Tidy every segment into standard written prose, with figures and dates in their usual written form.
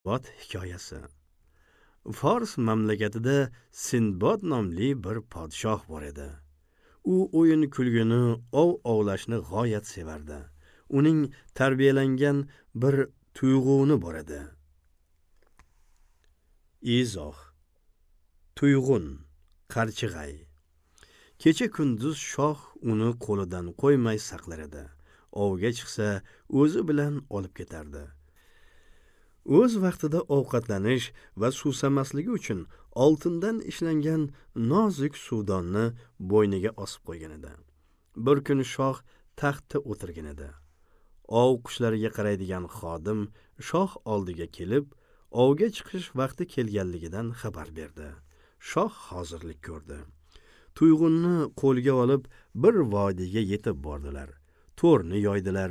Sinbod hikoyasi. Fors mamlakatida Sinbod nomli bir podshoh bor edi. U o'yin kulgini, ovlashni g'oyat sevardi. Uning tarbiyalangan bir tuyg'uni bor edi. Izoh. Tuyg'un, qarchig'ay. Kecha kunduz shoh uni qo'lidan qo'ymay saqlar edi. Ovga chiqsa, o'zi bilan olib ketardi. O'z vaqtida ovqatlanish va suvsamasligi uchun oltindan ishlangan nozik suvdonni bo'yniga osib qo'ygan edi. Bir kun shoh taxtda o'tirgan edi. Ov qushlariga qaraydigan xodim shoh oldiga kelib, ovga chiqish vaqti kelganligidan xabar berdi. Shoh hozirlik ko'rdi. Tuyg'unni qo'lga olib bir vodiyga yetib bordilar. To'rni yoydilar.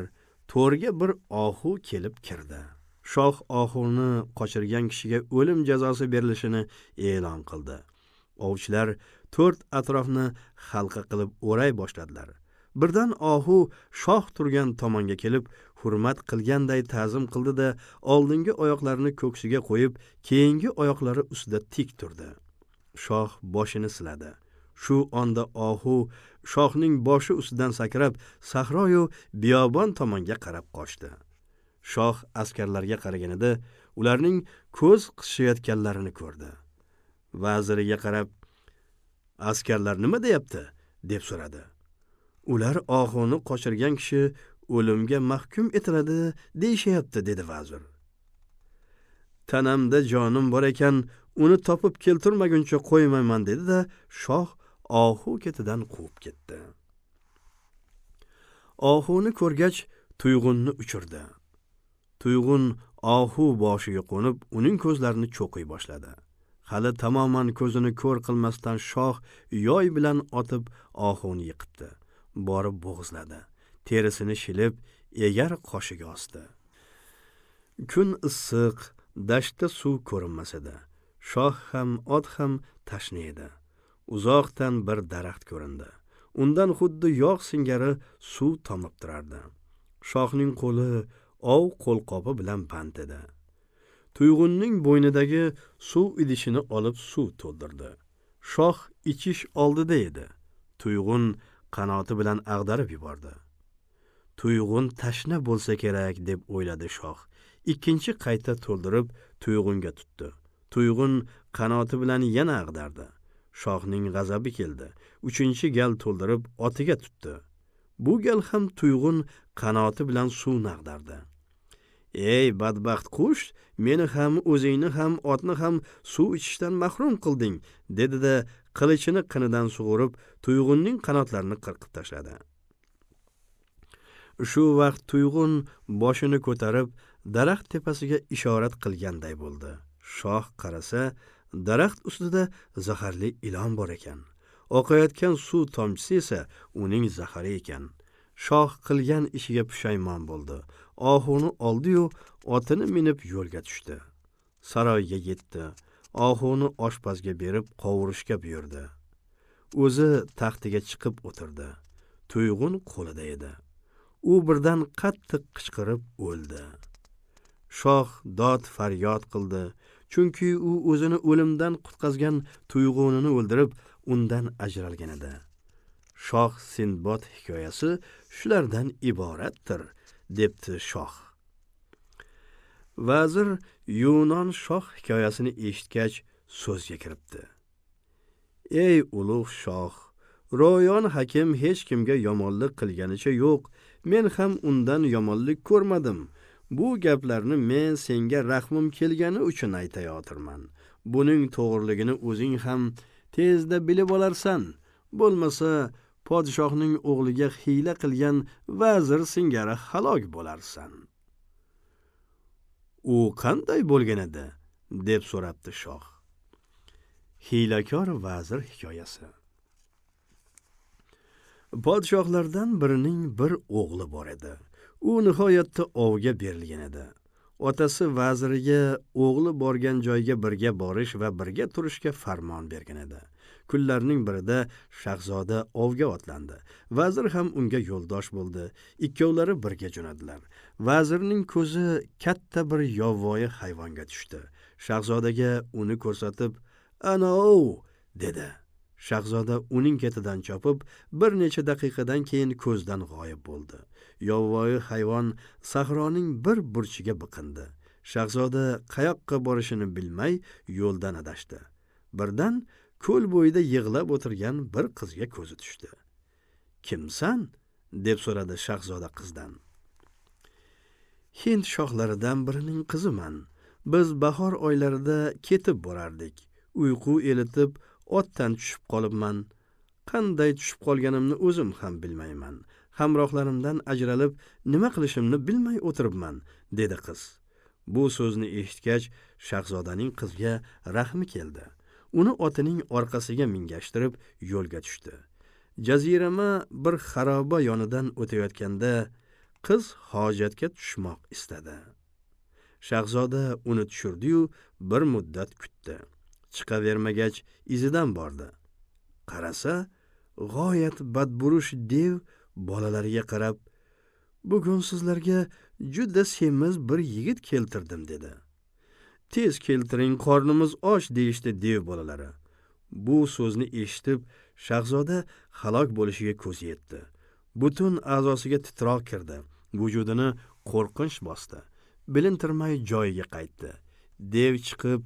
To'rga bir ohu kelib kirdi. Shoh ohuni qochirgan kishiga o'lim jazosi berilishini e'lon qildi. Ovchilar to'rt atrofni halqa qilib o'ray boshladilar. Birdan ohu shoh turgan tomonga kelib, hurmat qilganday ta'zim qildi-da, oldingi oyoqlarini ko'ksiga qo'yib, keyingi oyoqlari ustida tik turdi. Shoh boshini siladi. Shu onda ohu shohning boshi ustidan sakrab, sahroyu biyobon tomonga qarab qochdi. Shoh askarlarga qaraganida ularning ko'z qisishayotganlarini ko'rdi. Vaziriga qarab, "Askarlar nima deyapti?" deb so'radi. "Ular ohuni qochirgan kishi o'limga mahkum etiladi deyshayapti", dedi vazir. "Tanamda jonim bor ekan, uni topib keltirmaguncha qo'ymayman", dedi-da, shoh ohu ketidan quvib ketdi. Ohuni ko'rgach, tuyg'unni uchirdi. Tuyg'un ohu boshiga qo'nib, uning ko'zlarini cho'qiy boshladi. Hali tamoman ko'zini ko'r qilmasdan shoh yoy bilan otib ohuni yiqitdi. Borib bo'g'izladi. Terisini shilib, egar qoshiga osdi. Kun issiq, dashtda suv ko'rinmas edi. Shoh ham, ot ham tashna edi. Uzoqdan bir daraxt ko'rindi. Undan xuddi yog' singari suv tomib turardi. Shohning qo'li ov qo'lqopi bilan band edi. Tuyg'unning bo'ynidagi suv idishini olib suv to'ldirdi. Shoh ichish oldida edi. Tuyg'un qanoti bilan ag'darib yubordi. Tuyg'un tashna bo'lsa kerak deb o'yladi shoh. Ikkinchi qayta to'ldirib tuyg'unga tutdi. Tuyg'un qanoti bilan yana ag'dardi. Shohning g'azabi keldi. Uchinchi gal to'ldirib otiga tutdi. Bu gal ham tuyg'un qanoti bilan suvni ag'dardi. "Ey badbaxt qush, meni ham, o'zingni ham, otni ham suv ichishdan mahrum qilding", dedi-da, qilichini qinidan sug'urib, tuyg'unning qanotlarini qirqib tashladi. Shu vaqt tuyg'un boshini ko'tarib, daraxt tepasiga ishorat qilganday bo'ldi. Shoh qarasa, daraxt ustida zaharli ilon bor ekan. Oqayotgan suv tomchisi esa uning zahari ekan. Shoh qilgan ishiga pushaymon bo'ldi. Ohuni oldi-yu, otini minib yo'lga tushdi. Saroyga yetdi. Ohuni oshpazga berib qovurishga buyurdi. O'zi taxtiga chiqib o'tirdi. Tuyg'un qo'lida edi. U birdan qattiq qichqirib o'ldi. Shoh dod faryod qildi, chunki u o'zini o'limdan qutqazgan tuyg'unini o'ldirib, undan ajralgan edi. Shoh Sinbod hikoyasi shulardan iboratdir, debdi shoh. Vazir Yunon shoh hikoyasini eshitgach so'zga kiribdi. "Ey ulug' shoh, ro'yon hakim hech kimga yomonlik qilganicha yo'q. Men ham undan yomonlik ko'rmadim. Bu gaplarni men senga rahmim kelgani uchun aytayotirman. Buning to'g'riligini o'zing ham tezda bilib olarsan. Bo'lmasa, podshohning o'g'liga hiyla qilgan vazir singari halok bo'larsan." "U qanday bo'lgan edi?" deb so'rabdi shoh. Hiylakor vazir hikoyasi. Podshohlardan birining bir o'g'li bor edi. U nihoyatda ovga berilgan edi. Otasi vaziriga o'g'li borgan joyga birga borish va birga turishga farmon bergan edi. Kunlarning birida shahzoda ovga otlandi. Vazir ham unga yo'ldosh bo'ldi. Ikkovlari birga jo'nadilar. Vazirning ko'zi katta bir yovvoyi hayvonga tushdi. Shahzodaga uni ko'rsatib, "Ana u!" dedi. Shahzoda uning ketidan chopib, bir necha daqiqadan keyin ko'zdan g'oyib bo'ldi. Yovvoyi hayvon sahroning bir burchiga biqindi. Shahzoda qayoqqa borishini bilmay yo'ldan adashdi. Birdan ko'l bo'yida yig'lab o'tirgan bir qizga ko'zi tushdi. "Kimsan?" deb so'radi shahzoda qizdan. "Hind shohlaridan birining qiziman. Biz bahor oylarida ketib borardik. Uyqu elitib otdan tushib qolibman. Qanday tushib qolganimni o'zim ham bilmayman. Hamrohlarimdan ajralib nima qilishimni bilmay o'tiribman", dedi qiz. Bu so'zni eshitgach, shahzodaning qizga rahmi keldi. Uni otining orqasiga mingashtirib yo'lga tushdi. Jazirama bir xaroba yonidan o'tayotganda qiz hojatga tushmoq istadi. Shahzoda uni tushirdi-yu, bir muddat kutdi. Chiqavermagach, izidan bordi. Qarasa, g'oyat badburush dev bolalariga qarab, "Bugun sizlarga juda semiz bir yigit keltirdim", dedi. "Tez keltiring, qornimiz och", deyishdi dev bolalari. Bu so'zni eshitib, shahzoda halok bo'lishiga ko'zi yetdi. Butun a'zosiga titroq kirdi. Vujudini qo'rqinch bosdi. Bilintirmay joyiga qaytdi. Dev chiqib,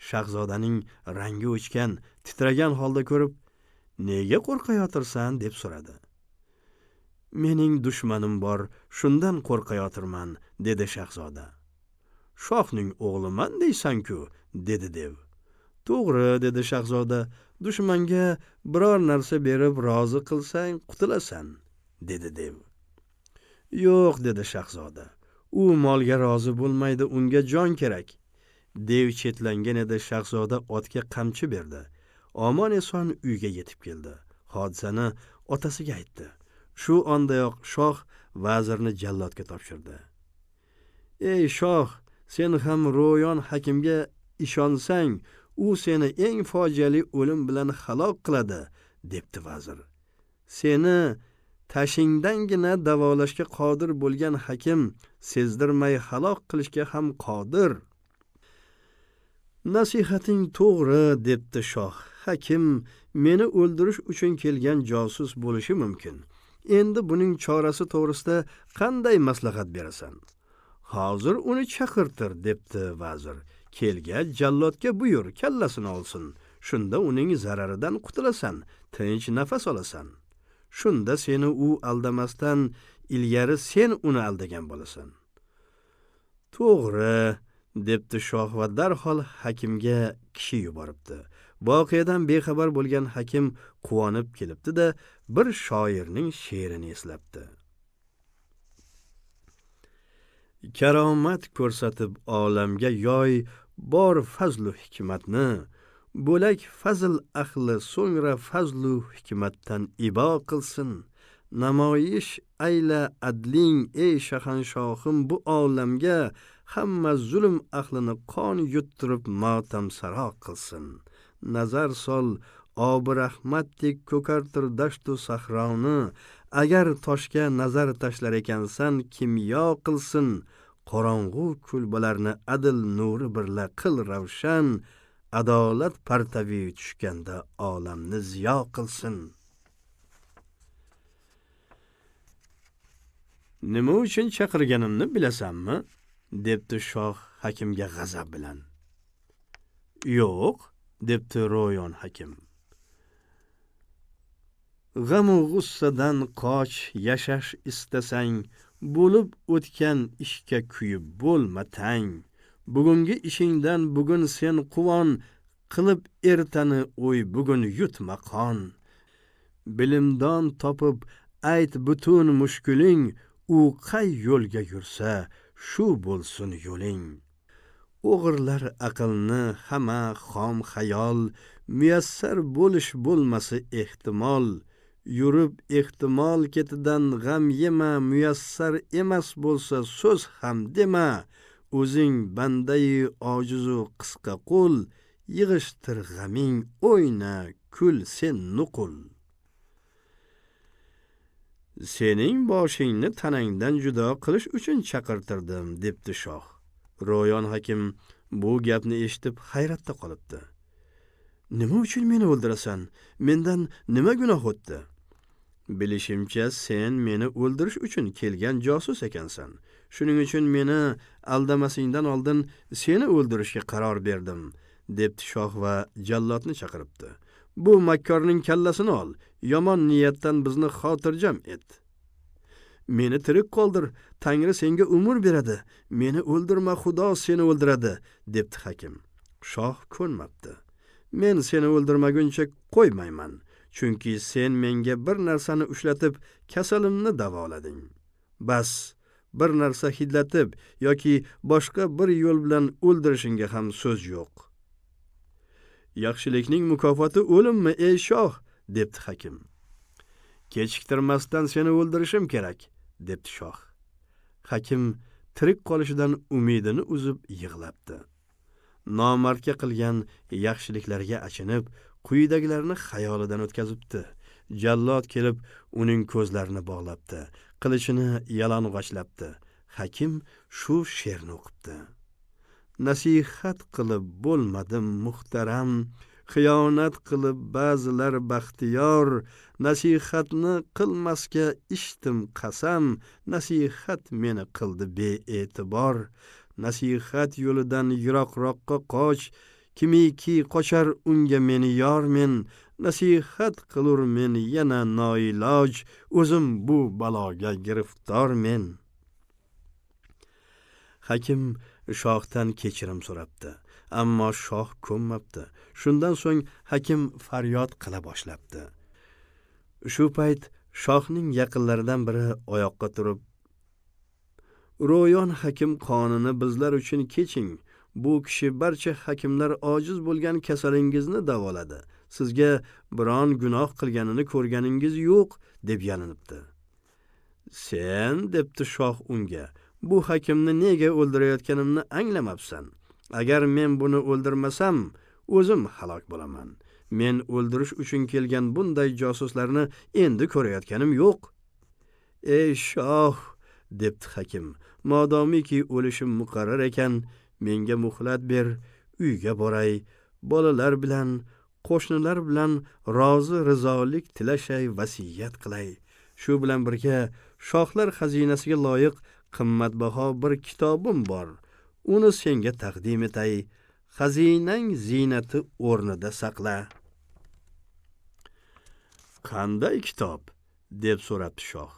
shahzodaning rangi o'chgan, titragan holda ko'rib, "Nega qo'rqayotirsan?" deb so'radi. "Mening dushmanim bor, shundan qo'rqayotirman", dedi shahzoda. "Shohning o'g'liman deysan-ku", dedi dev. "To'g'ri", dedi shahzoda. "Dushmanga biror narsa berib rozi qilsang qutulasan", dedi dev. "Yo'q", dedi shahzoda. "U molga rozi bo'lmaydi, unga jon kerak". Dev chetlangan edi, shahzoda otga qamchi berdi. Omon eson uyga yetib keldi. Hodisani otasiga aytdi. Shu ondayoq shoh vazirni jallodga topshirdi. "Ey shoh, sen ham Ro'yon hakimga ishonsang, u seni eng fojiali o'lim bilan halok qiladi", debdi vazir. "Seni tashingdangina davolashga qodir bo'lgan hakim sezdirmay halok qilishga ham qodir". "Nasihating to'g'ri", debdi shoh. "Hakim meni o'ldirish uchun kelgan josus bo'lishi mumkin. Endi buning chorasi to'g'risida qanday maslahat berasan?" "Hozir uni chaqirtir", debdi vazir. "Kelgach, jallodga buyur, kallasini olsin. Shunda uning zararidan qutulasan, tinch nafas olasan. Shunda seni u aldamasdan ilgari sen uni aldagan bo'lasan." "To'g'ri", debdi shoh va darhol hakimga kishi yuboribdi. Voqeadan bexabar bo'lgan hakim quvonib kelibdi-da, bir shoirning she'rini eslabdi. "Karomat ko'rsatib olamga yoy bor fazlu hikmatni, bo'lak fazl ahli so'ngra fazlu hikmatdan ibo qilsin. Namoyish ayla adling ey shahanshohim bu olamga, hamma zulm ahlini qon yuttirib motamsaro qilsin. Nazar sol obi rahmatdek ko'kartir dashtu sahroni, agar toshga nazar tashlar ekansan kimyo qilsin. Qorong'u kulbalarni adil nuri birla qil ravshan, adolat partavi tushganda olamni ziyo qilsin." "Nima uchun chaqirganimni bilasanmi?" debdi shoh hakimga g'azab bilan. "Yo'q", debdi Ro'yon hakim. "G'am u g'ussadan qoch, yashash istasang, bo'lib o'tgan ishga kuyib bo'lma tang. Bugungi ishingdan bugun sen quvon, qilib ertani o'y bugun yutma qon. Bilimdon topib ayt butun mushkuling, u qay yo'lga yursa shu bo'lsin yo'ling. O'g'irlar aqlni hamma xom xayol, muyassar bo'lish bo'lmasa ehtimol. Yurib ehtimol ketidan g'am yema, muyassar emas bo'lsa so'z ham dema. O'zing bandai ojizu qisqa qo'l, yig'ishtir g'aming o'yna kul sen nuqul. Sening boshingni tanangdan judo qilish uchun chaqirtirdim, debdi shoh. Ro'yon hakim bu gapni eshitib hayratda qolibdi. Nima uchun meni o'ldirasan? Mendan nima gunoh o'tdi? Bilishimcha, sen meni o'ldirish uchun kelgan josus ekansan. Shuning uchun meni aldamasingdan oldin seni o'ldirishga qaror berdim, debdi shoh va jallodni chaqiribdi. Bu makkorning kallasini ol, yomon niyatdan bizni xotirjam et. Meni tirik qoldir, Tangri senga umr beradi. Meni o'ldirma, Xudo seni o'ldiradi, debdi hakim. Shoh ko'nmabdi. Men seni o'ldirmaguncha qo'ymayman. Chunki sen menga bir narsani ushlatib, kasalimni davolading. Bas, bir narsa hidlatib yoki boshqa bir yo'l bilan o'ldirishingga ham so'z yo'q. Yaxshilikning mukofoti o'limmi, ey shoh, debdi hakim. Kechiktirmasdan seni o'ldirishim kerak, debdi shoh. Hakim tirik qolishidan umidini uzib yig'labdi. Nomardga qilgan yaxshiliklarga achinib, quyidagilarni xayolidan o'tkazibdi. Jallod kelib, uning ko'zlarini bog'labdi, qilichini yalang'ochlabdi. Hakim shu she'rni o'qibdi. Nasihat qilib bo'lmadim muhtaram, xiyonat qilib ba'zilar baxtiyor. Nasihatni qilmasga ichdim qasam, nasihat meni qildi bee'tibor. Nasihat yo'lidan yiroqroqqa qoch, kimiki qochar unga meni yor men. Nasihat qilur men yana noiloj, o'zim bu baloga giriftor men. Hakim shohdan kechirim so'rabdi, ammo shoh ko'nmabdi. Shundan so'ng hakim faryod qila boshlabdi. Shu payt shohning yaqinlaridan biri oyoqqa turib, Ro'yon hakim qonini bizlar uchun keching. Bu kishi barcha hakimlar ojiz bo'lgan kasalingizni davoladi. Sizga biron gunoh qilganini ko'rganingiz yo'q, deb yalinibdi. Sen, debdi shoh unga, bu hakimni nega o'ldirayotganimni anglamabsan. Agar men buni o'ldirmasam, o'zim halok bo'laman. Men o'ldirish uchun kelgan bunday josuslarni endi ko'rayotganim yo'q. Ey shoh, debdi hakim, modomiki o'lishim muqarrar ekan, menga muhlat ber, uyga boray, bolalar bilan, qo'shnilar bilan rozi rizolik tilashay, vasiyat qilay. Shu bilan birga shohlar xazinasiga loyiq qimmatbaho bir kitobim bor. Uni senga taqdim etay. Xazinang ziynati o'rnida saqla. Qanday kitob? Deb so'rabdi shoh.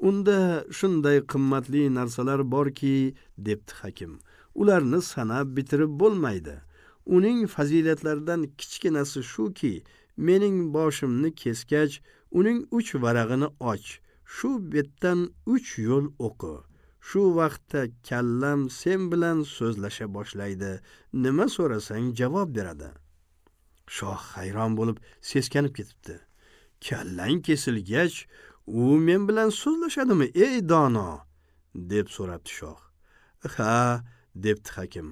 Unda shunday qimmatli narsalar borki, debdi hakim, ularni sanab bitirib bo'lmaydi. Uning fazilatlaridan kichkinasi shuki, mening boshimni keskach, uning 3 varag'ini och, shu betdan 3 yo'l o'qi. Shu vaqtda kallam sen bilan so'zlasha boshlaydi. Nima so'rasang javob beradi. Shoh hayron bo'lib seskanib ketibdi. Kallang kesilgach, u men bilan so'zlashadimi, ey dono? Deb so'rabdi shoh. Ha, debdi hakim.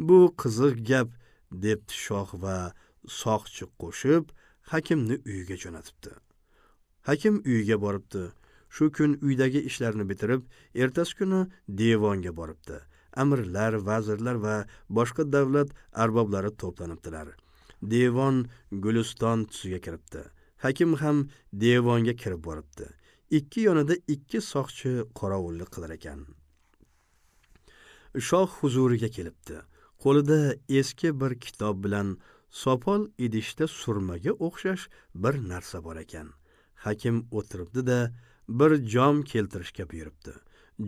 Bu qiziq gap, debdi shoh va soqchi qo'shib hakimni uyiga jo'natibdi. Hakim uyiga boribdi. Shu kun uydagi ishlarni bitirib, ertasi kuni devonga boribdi. Amirlar, vazirlar va boshqa davlat arboblari to'planibdilar. Devon Guliston tusiga kiribdi. Hakim ham devonga kirib boribdi. Ikki yonida 2 soqchi qorovullik qilar ekan. Shoh huzuriga kelibdi. Qo'lida eski bir kitob bilan sopol idishda surmaga o'xshash bir narsa bor ekan. Hakim o'tiribdi-da, bir jom keltirishga buyuribdi.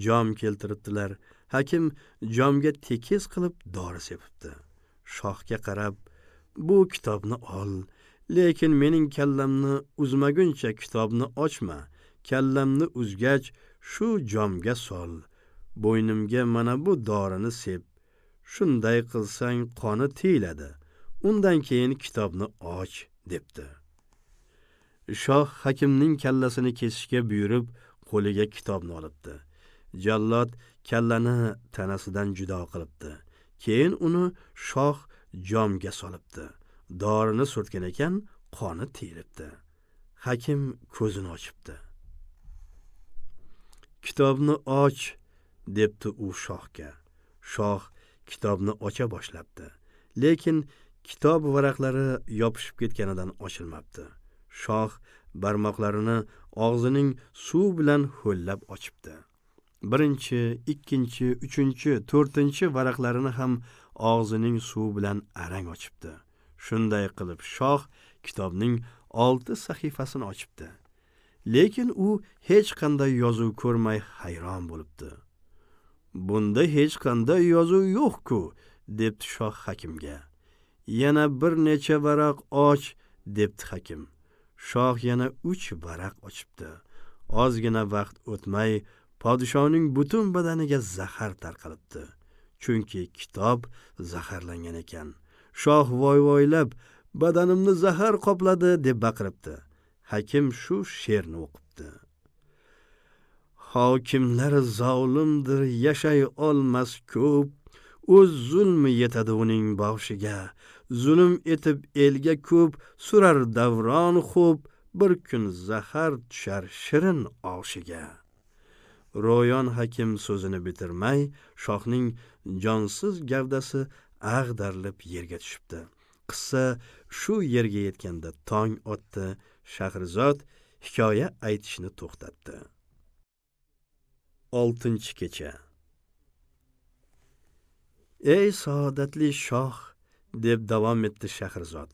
Jom keltiribdilar. Hakim jomga tekis qilib dori sepibdi. Shohga qarab, bu kitobni ol, lekin mening kallamni uzmaguncha kitobni ochma. Kallamni uzgach, shu jomga sol. Bo'ynimga mana bu dorini sep. Shunday qilsang qoni tiyiladi. Undan keyin kitobni och, debdi. Shoh hakimning kallasini kesishga buyurib, qo'liga kitobni olibdi. Jallod kallani tanasidan judo qilibdi. Keyin uni shoh jomga solibdi. Dorini surtgan ekan, qoni tiyilibdi. Hakim ko'zini ochibdi. Kitobni och, debdi u shohga. Shoh kitobni ocha boshlabdi, lekin kitob varaqlari yopishib ketganidan ochilmabdi. Shoh barmoqlarini og'zining suv bilan ho'llab ochibdi. Birinchi, ikkinchi, uchinchi, to'rtinchi varaqlarini ham og'zining suv bilan arang ochibdi. Shunday qilib shoh kitobning 6 sahifasini ochibdi. Lekin u hech qanday yozuv ko'rmay hayron bo'libdi. Bunda hech qanday yozuv yo'q-ku, debdi shoh hakimga. Yana bir necha varaq och, debdi hakim. Shoh yana 3 varaq ochibdi. Ozgina vaqt o'tmay podshoning butun badaniga zahar tarqalibdi. Chunki kitob zaharlangan ekan. Shoh voy-voylab, badanimni zahar qopladi deb baqiribdi. Hakim shu she'rni o'qibdi. Hokimlar zolimdir, yashay olmas ko'p, o'z zulmi yetadi uning boshiga. Zulm etib elga ko'p, surar davron xo'p, bir kun zahar tushar shirin oshiga. Ro'yon hakim so'zini bitirmay, shohning jonsiz gavdasi ag'darilib yerga tushibdi. Qissa shu yerga yetganda tong otdi. Shahrizod hikoya aytishni to'xtatdi. 6-kecha. Ey saodatli shoh, deb davom etdi Shahrizod.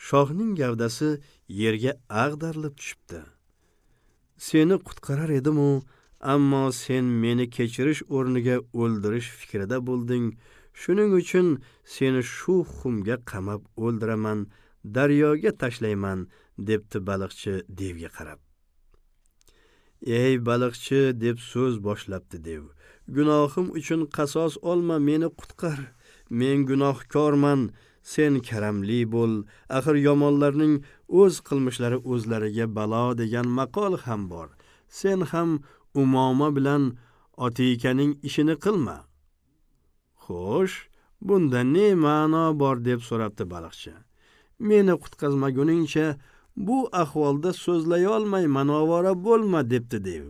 Shohning gavdasi yerga ag'darilib tushibdi. Seni qutqarar edim-u, ammo sen meni kechirish o'rniga o'ldirish fikrida bo'lding. Shuning uchun seni shu xumga qamab o'ldiraman, daryoga tashlayman, debdi baliqchi devga qarab. Ey baliqchi, deb so'z boshlabdi dev. Gunohim uchun qasos olma, meni qutqar. Men gunohkorman, sen karamli bo'l. Axir yomonlarning o'z qilmishlari o'zlariga balo degan maqol ham bor. Sen ham Umoma bilan Otikaning ishini qilma. Xo'sh, bunda ne ma'no bor deb so'rabdi baliqchi. Meni qutqazmaguningcha bu ahvolda so'zlay olmayman, ovora bo'lma, debdi dev.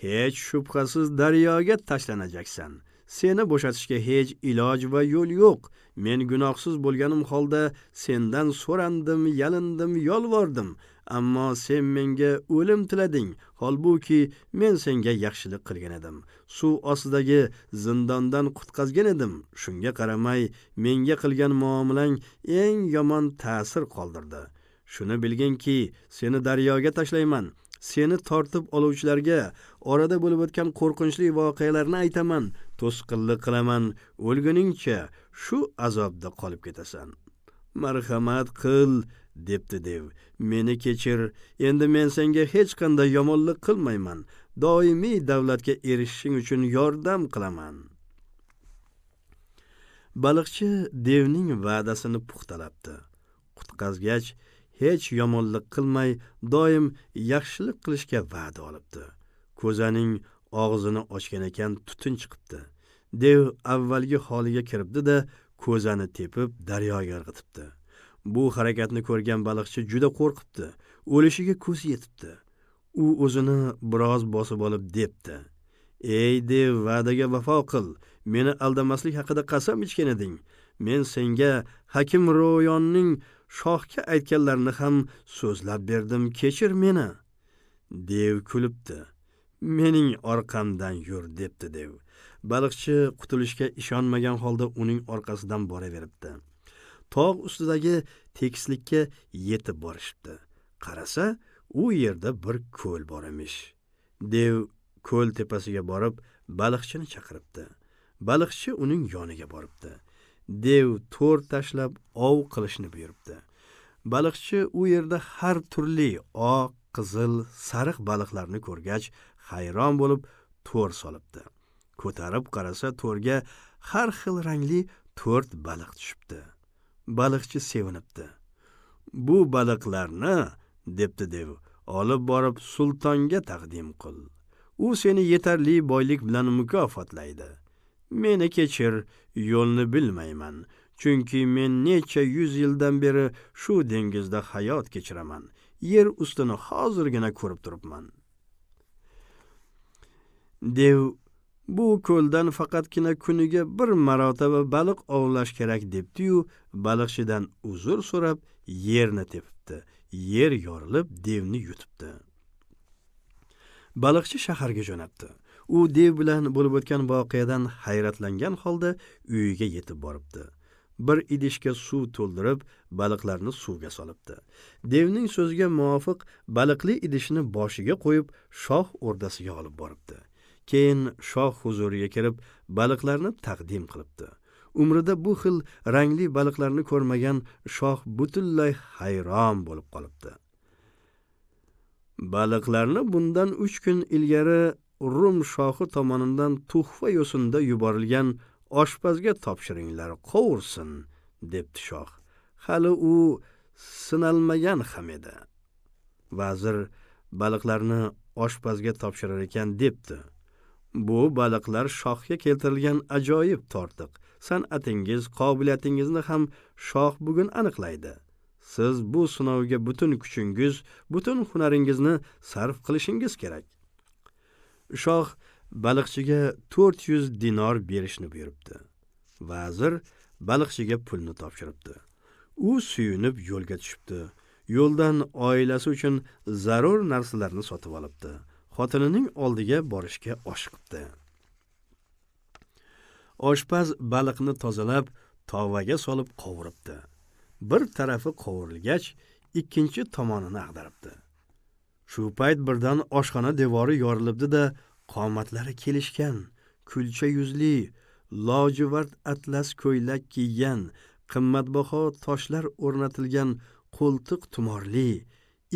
Hech shubhasiz daryoga tashlanajaksan. Seni bo'shatishga hech iloj va yo'l yo'q. Men gunohsiz bo'lganim holda sendan so'randim, yalindim, yolvordim. Ammo sen menga o'lim tilading. Holbuki men senga yaxshilik qilgan edim. Suv ostidagi zindondan qutqazgan edim. Shunga qaramay, menga qilgan muomalang eng yomon ta'sir qoldirdi. Shuni bilginki, seni daryoga tashlayman. Seni tortib oluvchilarga orada bo'lib o'tgan qo'rqinchli voqealarni aytaman, to'sqinlik qilaman, o'lguningcha shu azobda qolib ketasan. Marhamat qil, debdi dev. Meni kechir. Endi men senga hech qanday yomonlik qilmayman. Doimiy davlatga erishishing uchun yordam qilaman. Baliqchi devning va'dasini puxtalabdi. Qutqazgach hech yomonlik qilmay, doim yaxshilik qilishga va'da olibdi. Ko'zaning og'zini ochgan ekan, tutun chiqibdi. Dev avvalgi holiga kiribdi-da, ko'zani tepib daryoga irg'itibdi. Bu harakatni ko'rgan baliqchi juda qo'rqibdi. O'lishiga ko'zi yetibdi. U o'zini biroz bosib olib debdi. Ey dev, va'daga vafo qil. Meni aldamaslik haqida qasam ichgan eding. Men senga hakim Ro'yonning shohga aytganlarini ham so'zlab berdim, kechir meni. Dev kulibdi. Mening orqamdan yur, debdi dev. Baliqchi qutulishga ishonmagan holda uning orqasidan boraveribdi. Tog' ustidagi tekislikka yetib borishibdi. Qarasa, u yerda bir ko'l bor emish. Dev ko'l tepasiga borib, baliqchini chaqiribdi. Baliqchi uning yoniga boribdi. Dev to'r tashlab ov qilishni buyuribdi. Baliqchi u yerda har turli oq, qizil, sariq baliqlarni ko'rgach, hayron bo'lib to'r solibdi. Ko'tarib qarasa, to'rga har xil rangli 4 baliq tushibdi. Baliqchi sevinibdi. Bu baliqlarni, debdi dev, olib borib sultonga taqdim qil. U seni yetarli boylik bilan mukofotlaydi. Meni kechir, yo'lni bilmayman. chunki men necha 100 yildan beri shu dengizda hayot kechiraman. Yer ustini hozirgina ko'rib turibman. Dev bu ko'ldan faqatgina kuniga bir marotaba baliq ovlash kerak debdi-yu, baliqchidan uzr so'rab yerni tepibdi. Yer yorilib devni yutibdi. Baliqchi shaharga jo'nabdi. U dev bilan bo'lib o'tgan voqeadan hayratlangan holda uyiga yetib boribdi. Bir idishga suv to'ldirib, baliqlarni suvga solibdi. Devning so'ziga muvofiq baliqli idishni boshiga qo'yib, shoh o'rdasiga olib boribdi. Keyin shoh huzuriga kirib, baliqlarni taqdim qilibdi. Umrida bu xil rangli baliqlarni ko'rmagan shoh butunlay hayron bo'lib qolibdi. Baliqlarni bundan 3 kun ilgari Rum shohi tomonidan tuhfa yo'sinda yuborilgan oshpazga topshiringlar, qovursin, debdi shoh. Hali u sinalmagan ham edi. Vazir baliqlarni oshpazga topshirar ekan debdi. Bu baliqlar shohga keltirilgan ajoyib tortiq. San'atingiz, qobiliyatingizni ham shoh bugun aniqlaydi. Siz bu sinovga butun kuchingiz, butun hunaringizni sarf qilishingiz kerak. Shoh baliqchiga 400 dinor berishni buyuribdi. Vazir baliqchiga pulni topshiribdi. U suyunib yo'lga tushibdi. Yo'ldan oilasi uchun zarur narsalarni sotib olibdi. Xotinining oldiga borishga oshiqibdi. Oshpaz baliqni tozalab, tovaga solib qovuribdi. Bir tarafi qovurilgach, ikkinchi tomonini ag'daribdi. Shu payt birdan oshxona devori yorilibdi-da, qomatlari kelishgan, kulcha yuzli, lojivard atlas ko'ylak kiygan, qimmatbaho toshlar o'rnatilgan qo'ltiq tumorli,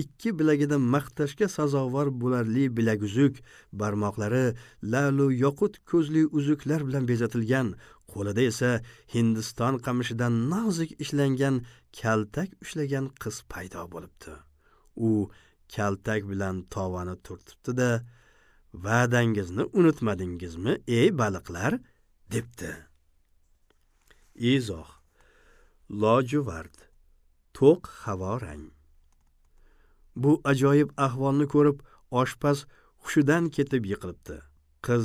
ikki bilagida maqtashga sazovor bo'larli bilaguzuk, barmoqlari lalu yoqut ko'zli uzuklar bilan bezatilgan, qo'lida esa Hindiston qamishidan nozik ishlangan kaltak ushlagan qiz paydo bo'libdi. U kaltak bilan tovani turtibdi-da, "Va'dangizni unutmadingizmi, ey baliqlar?" debdi. Izoh: lojivard, to'q havo rang. Bu ajoyib ahvolni ko'rib, oshpaz hushidan ketib yiqilibdi. Qiz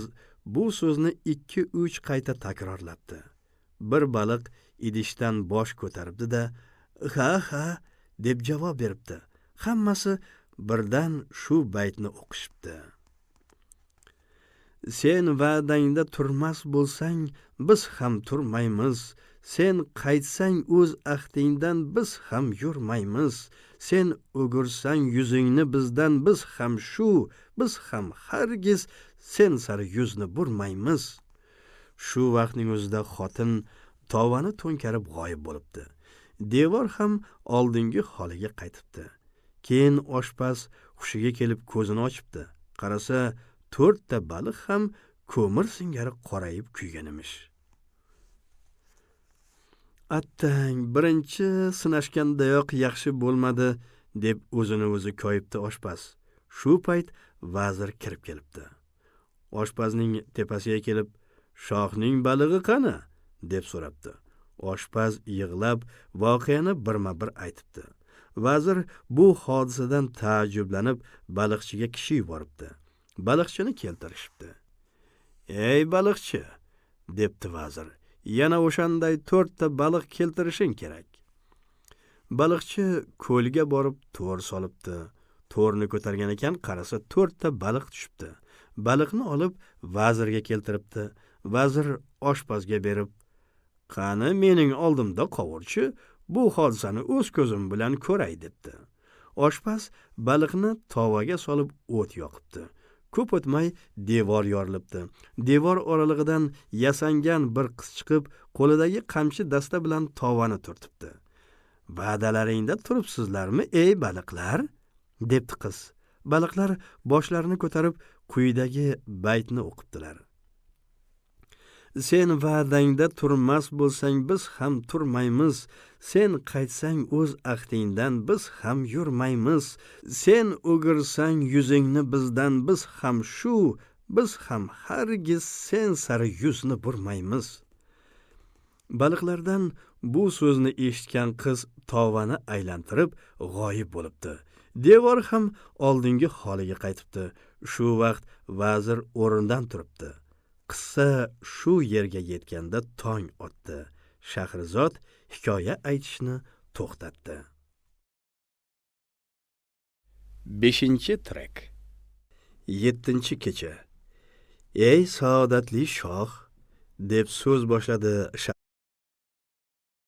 bu so'zni 2-3 qayta takrorlabdi. Bir baliq idishdan bosh ko'taribdi-da, "Ha" deb javob beribdi. Hammasi birdan shu baytni o'qishibdi. Sen va'dangda turmas bo'lsang, biz ham turmaymiz. Sen qaytsang o'z ahdingdan, biz ham yurmaymiz. Sen o'girsang yuzingni bizdan, biz ham hargiz sen sari yuzni burmaymiz. Shu vaqtning o'zida xotin tovani to'nkarib g'oyib bo'libdi. Devor ham oldingi holiga qaytibdi. Keyin oshpaz hushiga kelib ko'zini ochibdi. Qarasa, 4 ta baliq ham ko'mir singari qorayib kuygan emish. Attang, birinchi sinashgandayoq yaxshi bo'lmadi, deb o'zini o'zi koyibdi oshpaz. Shu payt vazir kirib kelibdi. Oshpazning tepasiga kelib, "Shohning balig'i qani?" deb so'rabdi. Oshpaz yig'lab voqeani birma-bir aytibdi. Vazir bu hodisadan taajjublanib baliqchiga kishi yuboribdi. Baliqchini keltirishibdi. "Ey baliqchi", debdi vazir, "yana o'shanday 4 ta baliq keltirishing kerak." Baliqchi ko'lga borib to'r solibdi. To'rni ko'targan ekan, qarasa 4 ta baliq tushibdi. Baliqni olib vazirga keltiribdi. Vazir oshpazga berib, "Qani mening oldimda qovurchi, bu hodisani o'z ko'zim bilan ko'ray", debdi. Oshpaz baliqni tovaga solib o't yoqibdi. Ko'p o'tmay devor yorilibdi. Devor oralig'idan yasangan bir qiz chiqib, qo'lidagi qamchi dasta bilan tovani turtibdi. "Va'dalaringda turibsizlarmi, ey baliqlar?" debdi qiz. Baliqlar boshlarini ko'tarib quyidagi baytni o'qibdilar. "Sen va'dangda turmas bo'lsang, biz ham turmaymiz. Sen qaytsang o'z ahdingdan, biz ham yurmaymiz. Sen o'girsang yuzingni bizdan, biz ham hargiz sen sari yuzni burmaymiz." Baliqlardan Bu so'zni eshitgan qiz tovani aylantirib g'oyib bo'libdi. Devor ham oldingi holiga qaytibdi. Shu vaqt vazir o'rnidan turibdi. Qissa shu yerga yetganda tong otdi. Shahrizod hikoya aytishni to'xtatdi. 5-trek. 7-kecha. Ey saodatli shoh, deb so'z boshladi